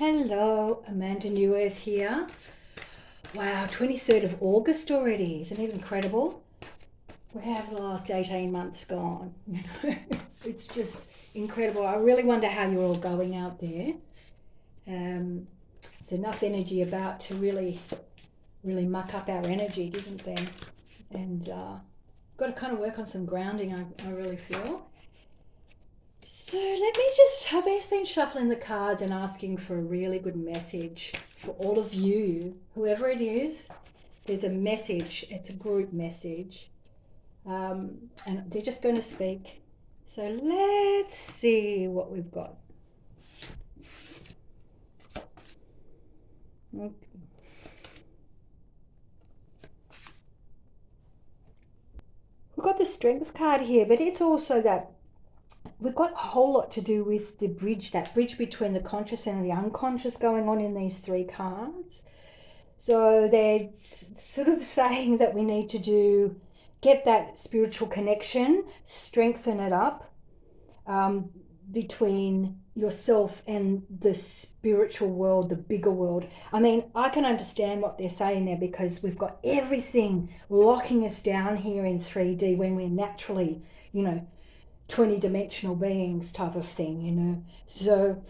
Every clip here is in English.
Hello, Amanda Neworth here. Wow, 23rd of August already. Isn't it incredible? Where have the last 18 months gone? It's just incredible. I really wonder how you're all going out there. There's enough energy about to really muck up our energy, isn't there? And got to kind of work on some grounding, I really feel. So I've just been shuffling the cards and asking for a really good message for all of you, whoever it is. There's a message, it's a group message, and they're just going to speak. So let's see what we've got. Okay. We've got the Strength card here, but it's also that we've got a whole lot to do with the bridge, that bridge between the conscious and the unconscious going on in these three cards. So they're sort of saying that we need to get that spiritual connection, strengthen it up between yourself and the spiritual world, the bigger world. I mean, I can understand what they're saying there because we've got everything locking us down here in 3D when we're naturally, 20-dimensional beings type of thing. So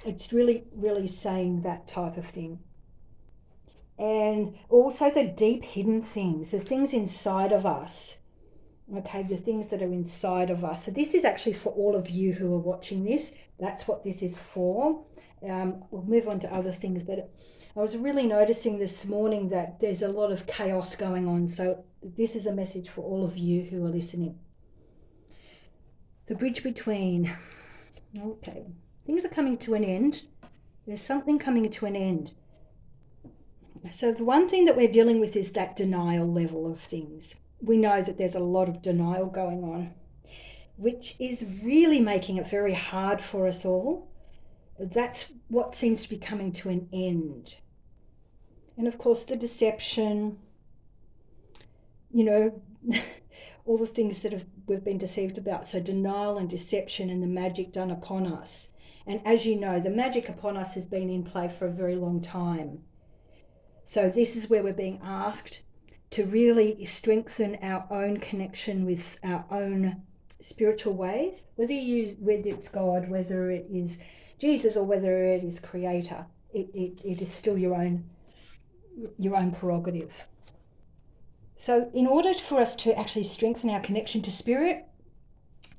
it's really saying that type of thing. And also the deep hidden things, the things inside of us. Okay, the things that are inside of us. So this is actually for all of you who are watching this. That's what this is for. We'll move on to other things, but I was really noticing this morning that there's a lot of chaos going on. So this is a message for all of you who are listening. The bridge between. Okay, things are coming to an end. There's something coming to an end. So the one thing that we're dealing with is that denial level of things. We know that there's a lot of denial going on, which is really making it very hard for us all. That's what seems to be coming to an end. And of course, the deception, all the things that we've been deceived about. So denial and deception and the magic done upon us. And as you know, the magic upon us has been in play for a very long time. So this is where we're being asked to really strengthen our own connection with our own spiritual ways, whether it's God, whether it is Jesus, or whether it is Creator. It is still your own prerogative. So in order for us to actually strengthen our connection to spirit,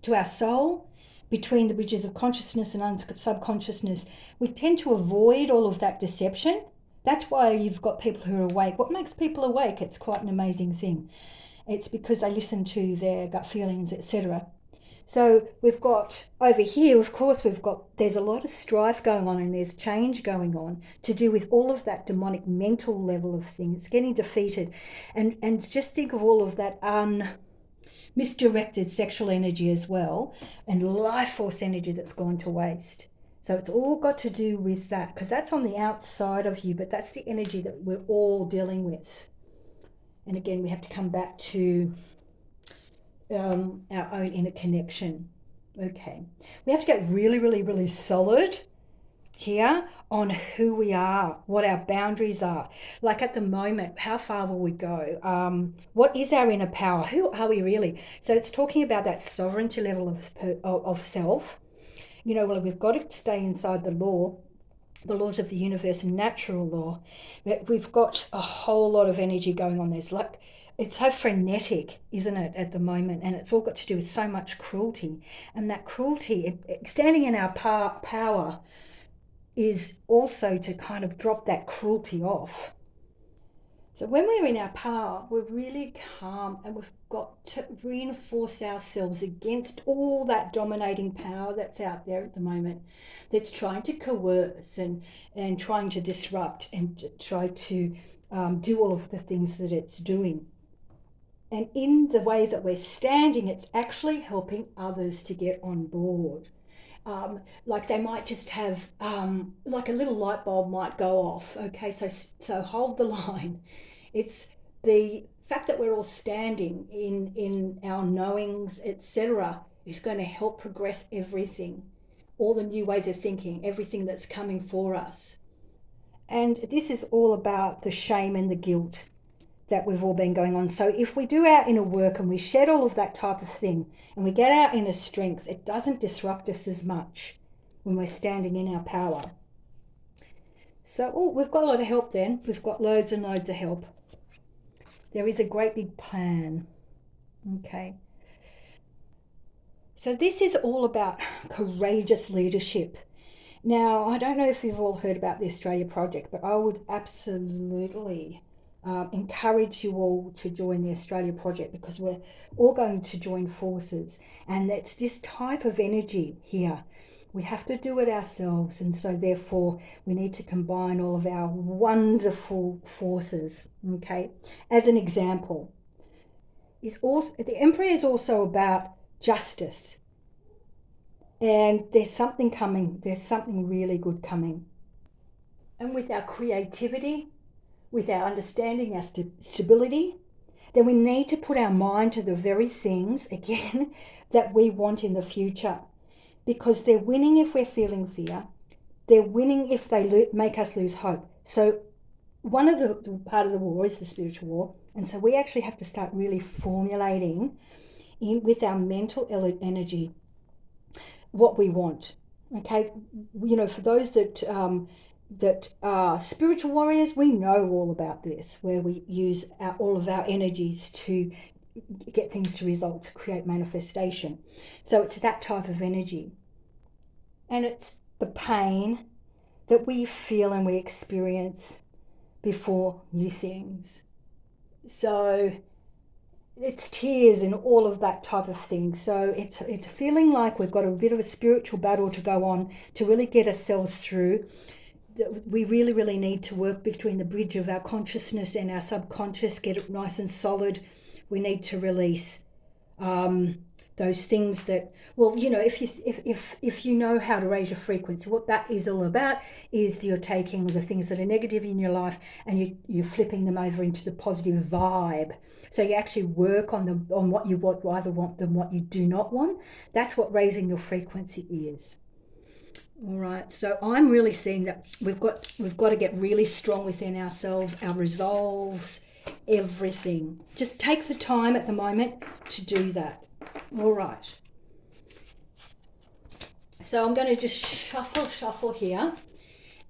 to our soul, between the bridges of consciousness and subconsciousness, we tend to avoid all of that deception. That's why you've got people who are awake. What makes people awake? It's quite an amazing thing. It's because they listen to their gut feelings, etc. So we've got over here, of course, there's a lot of strife going on and there's change going on to do with all of that demonic mental level of things getting defeated. And just think of all of that misdirected sexual energy as well, and life force energy that's gone to waste. So it's all got to do with that, because that's on the outside of you, but that's the energy that we're all dealing with. And again, we have to come back to our own inner connection. Okay. We have to get really solid here on who we are, what our boundaries are. Like at the moment, how far will we go? What is our inner power? Who are we really? So it's talking about that sovereignty level of self. Well, we've got to stay inside the laws of the universe and natural law. But we've got a whole lot of energy going on. It's so frenetic, isn't it, at the moment? And it's all got to do with so much cruelty. And that cruelty, standing in our power, is also to kind of drop that cruelty off. So when we're in our power, we're really calm, and we've got to reinforce ourselves against all that dominating power that's out there at the moment, that's trying to coerce and trying to disrupt and to try to do all of the things that it's doing. And in the way that we're standing, it's actually helping others to get on board. Like they might just have, like a little light bulb might go off. Okay, so hold the line. It's the fact that we're all standing in our knowings, etc., is going to help progress everything. all the new ways of thinking, everything that's coming for us. And this is all about the shame and the guilt that we've all been going on. So if we do our inner work and we shed all of that type of thing and we get our inner strength, it doesn't disrupt us as much when we're standing in our power. So we've got a lot of help then. We've got loads and loads of help. There is a great big plan. Okay. So this is all about courageous leadership. Now, I don't know if you've all heard about the Australia Project, but I would absolutely encourage you all to join the Australia Project, because we're all going to join forces. And it's this type of energy here. We have to do it ourselves, and so therefore we need to combine all of our wonderful forces. Okay, as an example, the Emperor is also about justice, and there's something coming. There's something really good coming. And with our creativity, with our understanding, our stability, then we need to put our mind to the very things, again, that we want in the future. Because they're winning if we're feeling fear. They're winning if they make us lose hope. So one of the part of the war is the spiritual war. And so we actually have to start really formulating with our mental energy what we want. Okay, for those that are spiritual warriors, we know all about this, where we use all of our energies to get things to result, to create manifestation. So it's that type of energy. And it's the pain that we feel and we experience before new things. So it's tears and all of that type of thing. So it's feeling like we've got a bit of a spiritual battle to go on to really get ourselves through. We really, really need to work between the bridge of our consciousness and our subconscious, get it nice and solid. We need to release those things that, if you know how to raise your frequency, what that is all about is you're taking the things that are negative in your life and you're flipping them over into the positive vibe. So you actually work on what you rather want than what you do not want. That's what raising your frequency is. All right, so I'm really seeing that we've got to get really strong within ourselves, our resolves, everything. Just take the time at the moment to do that. All right. So I'm going to just shuffle here,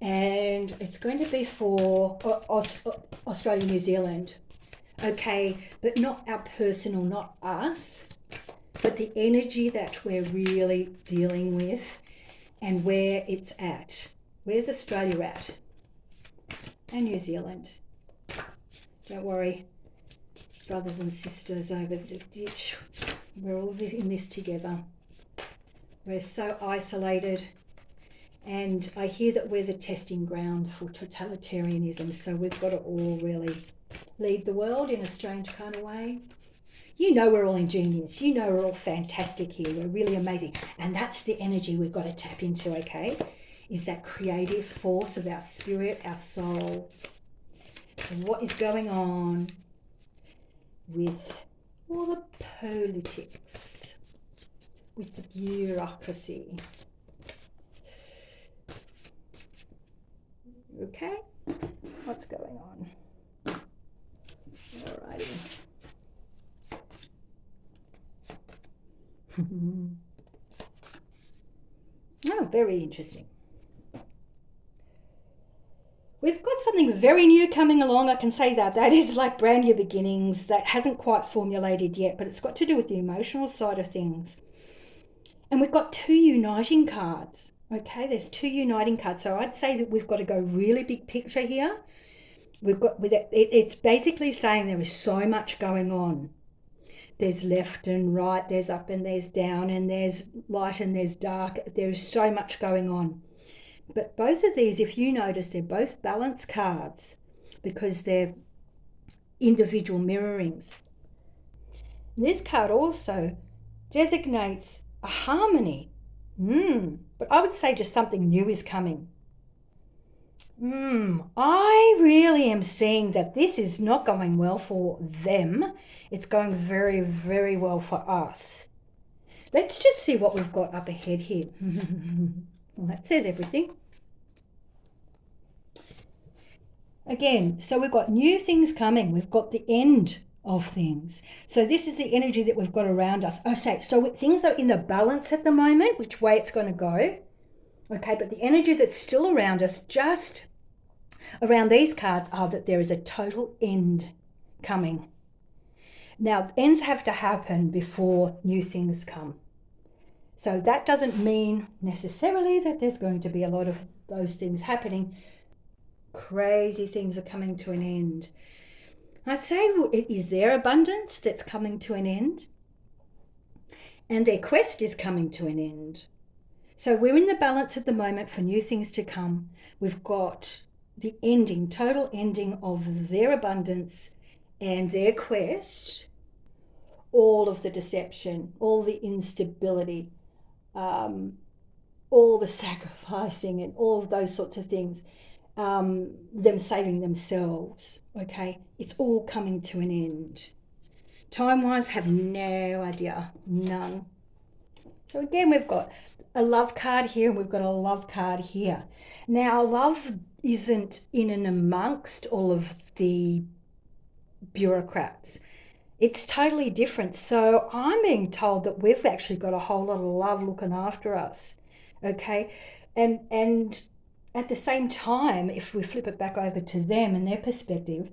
and it's going to be for Australia, New Zealand. Okay, but not our personal, not us, but the energy that we're really dealing with and where it's at. Where's Australia at? And New Zealand. Don't worry, brothers and sisters over the ditch. We're all in this together. We're so isolated. And I hear that we're the testing ground for totalitarianism. So we've got to all really lead the world in a strange kind of way. You know we're all ingenious. You know we're all fantastic here. We're really amazing. And that's the energy we've got to tap into, okay? Is that creative force of our spirit, our soul. And what is going on with all the politics, with the bureaucracy. Okay, what's going on? Alrighty. Oh, very interesting. We've got something very new coming along, I can say that. That is like brand new beginnings, that hasn't quite formulated yet, but it's got to do with the emotional side of things. And we've got 2 uniting cards, okay? There's 2 uniting cards. So I'd say that we've got to go really big picture here. It's basically saying there is so much going on. There's left and right, there's up and there's down, and there's light and there's dark. There is so much going on. But both of these, if you notice, they're both balance cards because they're individual mirrorings. And this card also designates a harmony. But I would say just something new is coming. I really am seeing that this is not going well for them. It's going very, very well for us. Let's just see what we've got up ahead here. Well, that says everything. Again, so we've got new things coming. We've got the end of things. So this is the energy that we've got around us. Okay, so things are in the balance at the moment, which way it's going to go. Okay, but the energy that's still around us, just around these cards, are that there is a total end coming. Now, ends have to happen before new things come. So that doesn't mean necessarily that there's going to be a lot of those things happening. Crazy things are coming to an end. I'd say it is their abundance that's coming to an end, and their quest is coming to an end. So we're in the balance at the moment for new things to come. We've got the ending, total ending of their abundance and their quest, all of the deception, all the instability, all the sacrificing and all of those sorts of things, them saving themselves, okay? It's all coming to an end. Time-wise, have no idea, none. So again, we've got a love card here and we've got a love card here. Now, love isn't in and amongst all of the bureaucrats. It's totally different. So I'm being told that we've actually got a whole lot of love looking after us, okay? And at the same time, if we flip it back over to them and their perspective,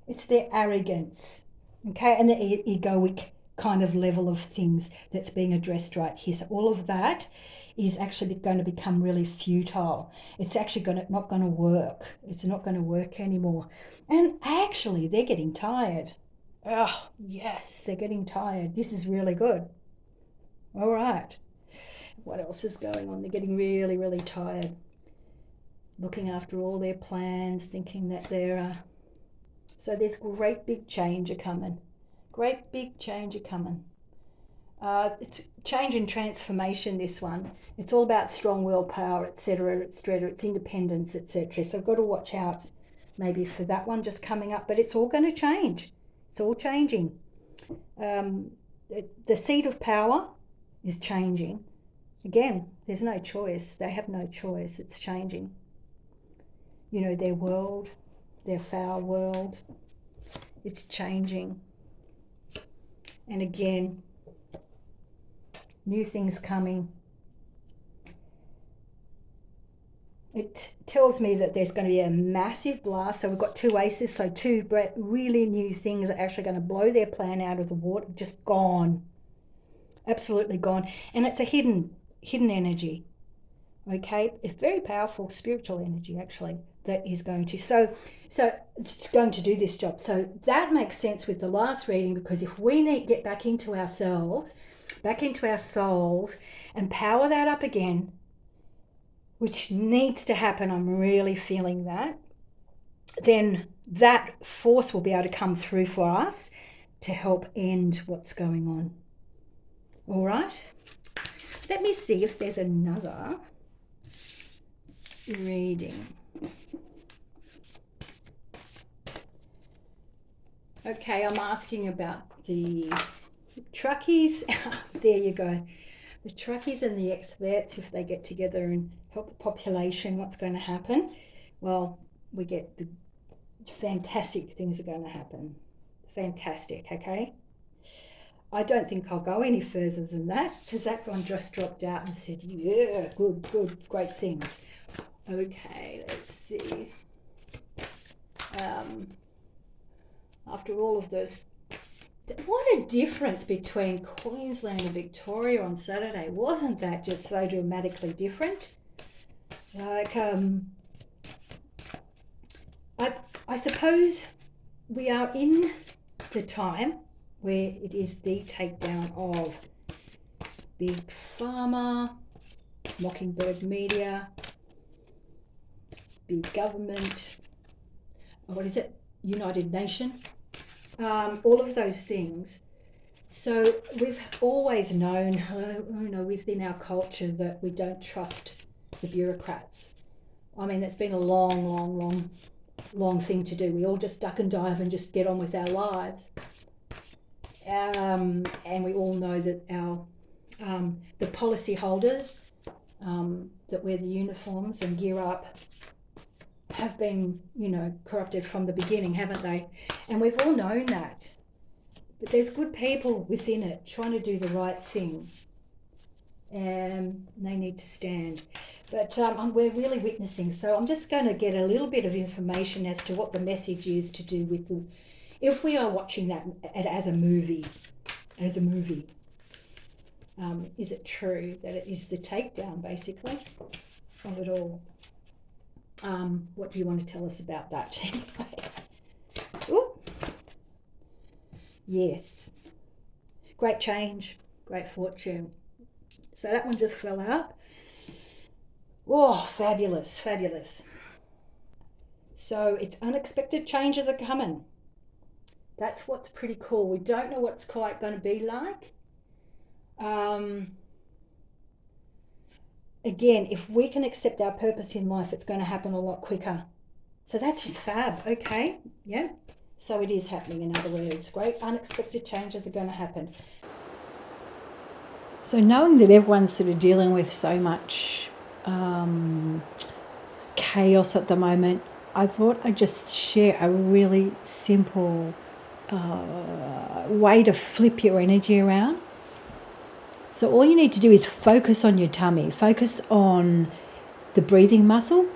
it's their arrogance, okay? And the egoic kind of level of things that's being addressed right here. So all of that is actually going to become really futile. It's actually not going to work. It's not going to work anymore. And actually, they're getting tired. Oh, yes, they're getting tired. This is really good. All right. What else is going on? They're getting really, really tired. Looking after all their plans, thinking that they're... So there's great big change a coming. Great big change a coming. It's change and transformation, this one. It's all about strong willpower, etc., etc. It's independence, etc. So I've got to watch out maybe for that one just coming up. But it's all going to change. It's all changing. The seat of power is changing. Again, there's no choice. They have no choice. It's changing. You know, their world, their foul world, it's changing. And again, new things coming. It tells me that there's going to be a massive blast. So we've got two aces, so two really new things are actually going to blow their plan out of the water, just gone. Absolutely gone. And it's a hidden energy. Okay? It's very powerful spiritual energy, actually, that is going to. So it's going to do this job. So that makes sense with the last reading, because if we need to get back into ourselves, back into our souls, and power that up again, which needs to happen, I'm really feeling that, then that force will be able to come through for us to help end what's going on. All right? Let me see if there's another reading. Okay, I'm asking about the truckies. There you go. The truckies and the experts, if they get together and help the population, what's going to happen? Well, we get the fantastic things are going to happen. Fantastic, okay? I don't think I'll go any further than that, because that one just dropped out and said, yeah, good, great things. Okay, let's see. After all of the... What a difference between Queensland and Victoria on Saturday. Wasn't that just so dramatically different? Like, I suppose we are in the time where it is the takedown of Big Pharma, Mockingbird Media, big government, what is it? United Nation. All of those things. So we've always known, within our culture, that we don't trust the bureaucrats. I mean, that's been a long thing to do. We all just duck and dive and just get on with our lives. And we all know that the policy holders that wear the uniforms and gear up have been, corrupted from the beginning, haven't they? And we've all known that. But there's good people within it trying to do the right thing. And they need to stand. But we're really witnessing. So I'm just going to get a little bit of information as to what the message is to do with if we are watching that as a movie, is it true that it is the takedown, basically, of it all? What do you want to tell us about that? Anyway. Ooh. Yes. Great change, great fortune. So that one just fell out. Oh, fabulous, fabulous. So it's unexpected changes are coming. That's what's pretty cool. We don't know what it's quite going to be like. Again, if we can accept our purpose in life, it's going to happen a lot quicker. So that's just fab. Okay. Yeah. So it is happening, in other words. Great unexpected changes are going to happen. So knowing that everyone's sort of dealing with so much chaos at the moment, I thought I'd just share a really simple way to flip your energy around. So all you need to do is focus on your tummy, focus on the breathing muscle,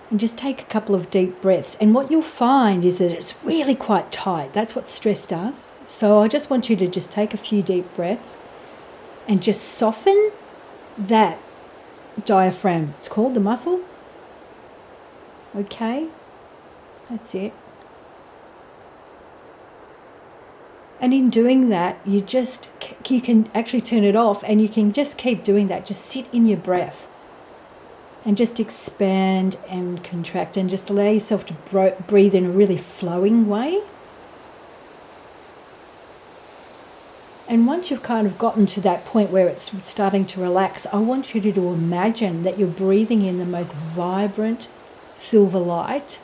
and just take a couple of deep breaths. And what you'll find is that it's really quite tight. That's what stress does. So I just want you to just take a few deep breaths and just soften that diaphragm. It's called the muscle. Okay, that's it. And in doing that, you can actually turn it off, and you can just keep doing that. Just sit in your breath and just expand and contract, and just allow yourself to breathe in a really flowing way. And once you've kind of gotten to that point where it's starting to relax, I want you to imagine that you're breathing in the most vibrant silver light.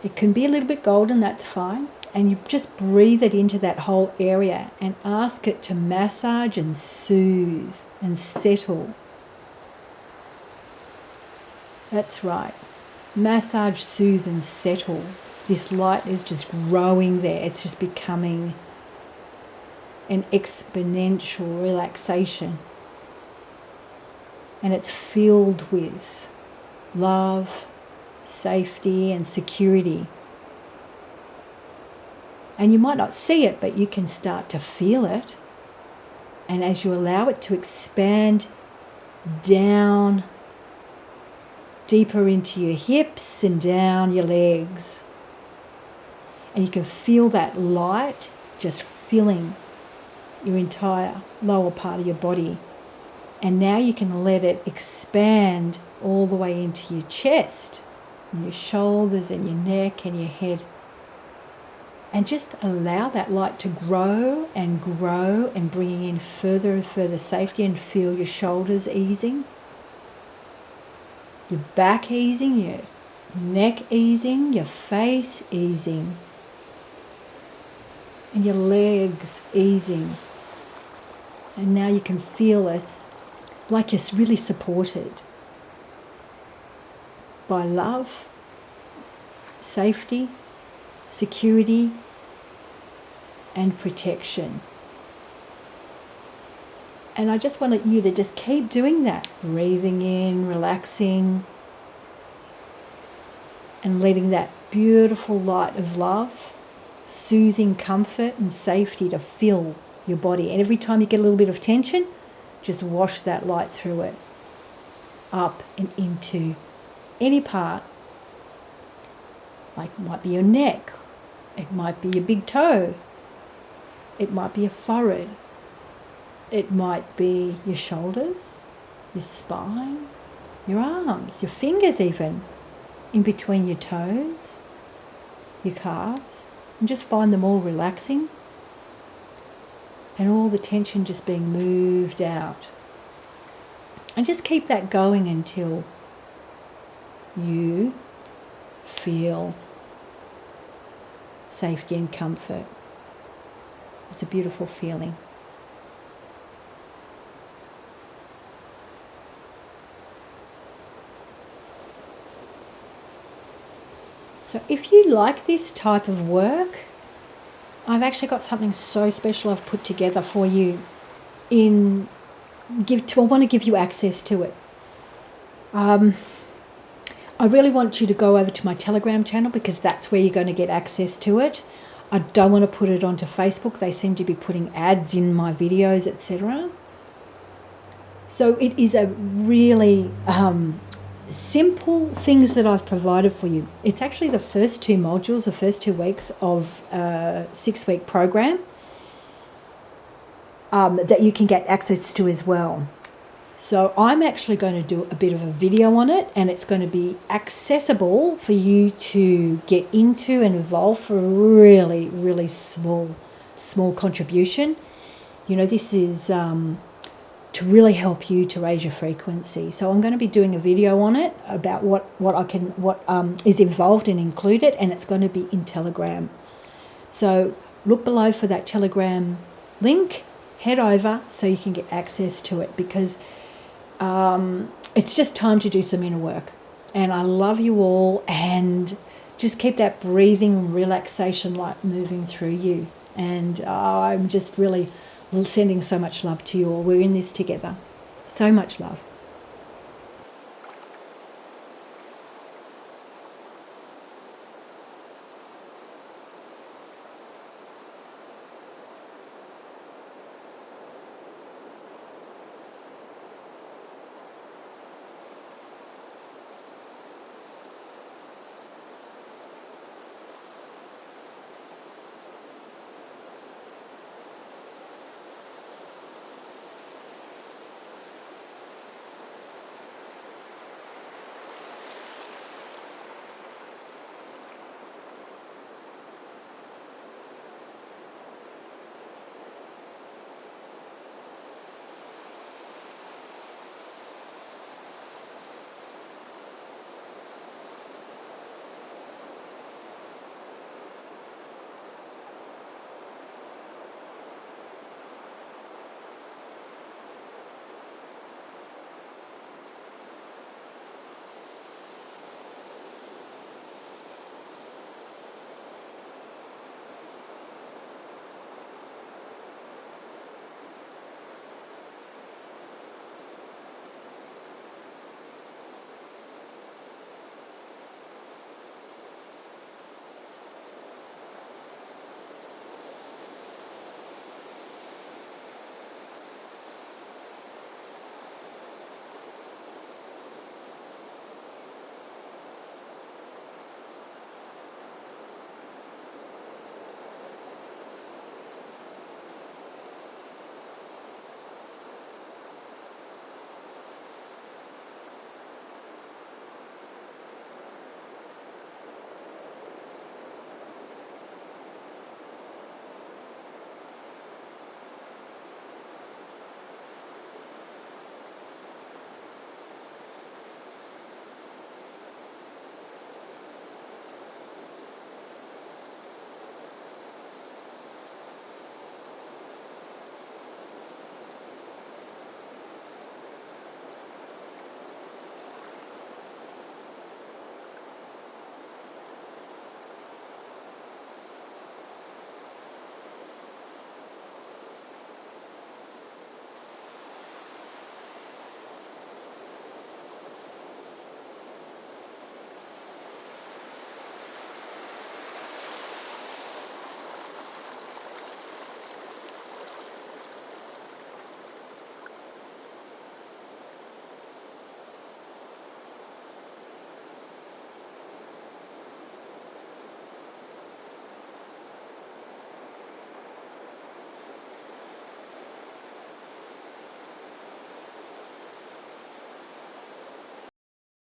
It can be a little bit golden, that's fine. And you just breathe it into that whole area and ask it to massage and soothe and settle. That's right. Massage, soothe and settle. This light is just growing there. It's just becoming an exponential relaxation. And it's filled with love, safety and security. And you might not see it, but you can start to feel it. And as you allow it to expand down, deeper into your hips and down your legs, and you can feel that light just filling your entire lower part of your body. And now you can let it expand all the way into your chest, and your shoulders and your neck and your head. And just allow that light to grow and bringing in further and further safety, and feel your shoulders easing, your back easing, your neck easing, your face easing, and your legs easing. And now you can feel it like you're really supported by love, safety, security and protection. And I just want you to just keep doing that, breathing in, relaxing, and letting that beautiful light of love, soothing comfort and safety to fill your body. And every time you get a little bit of tension, just wash that light through it, up and into any part. Like it might be your neck, it might be your big toe, it might be your forehead, it might be your shoulders, your spine, your arms, your fingers even, in between your toes, your calves, and just find them all relaxing and all the tension just being moved out. And just keep that going until you feel safety and comfort. It's a beautiful feeling. So if you like this type of work, I've actually got something so special I've put together for you. I want to give you access to it. I really want you to go over to my Telegram channel because that's where you're going to get access to it. I don't want to put it onto Facebook. They seem to be putting ads in my videos, etc. So it is a really simple things that I've provided for you. It's actually the first 2 modules, the first 2 weeks of a 6-week program that you can get access to as well. So I'm actually going to do a bit of a video on it, and it's going to be accessible for you to get into and evolve for a really, really small contribution. You know, this is to really help you to raise your frequency. So I'm going to be doing a video on it about what is involved and included, and it's going to be in Telegram. So look below for that Telegram link, head over so you can get access to it, because it's just time to do some inner work. And I love you all, and just keep that breathing relaxation light moving through you. And I'm just really sending so much love to you all. We're in this together. So much love.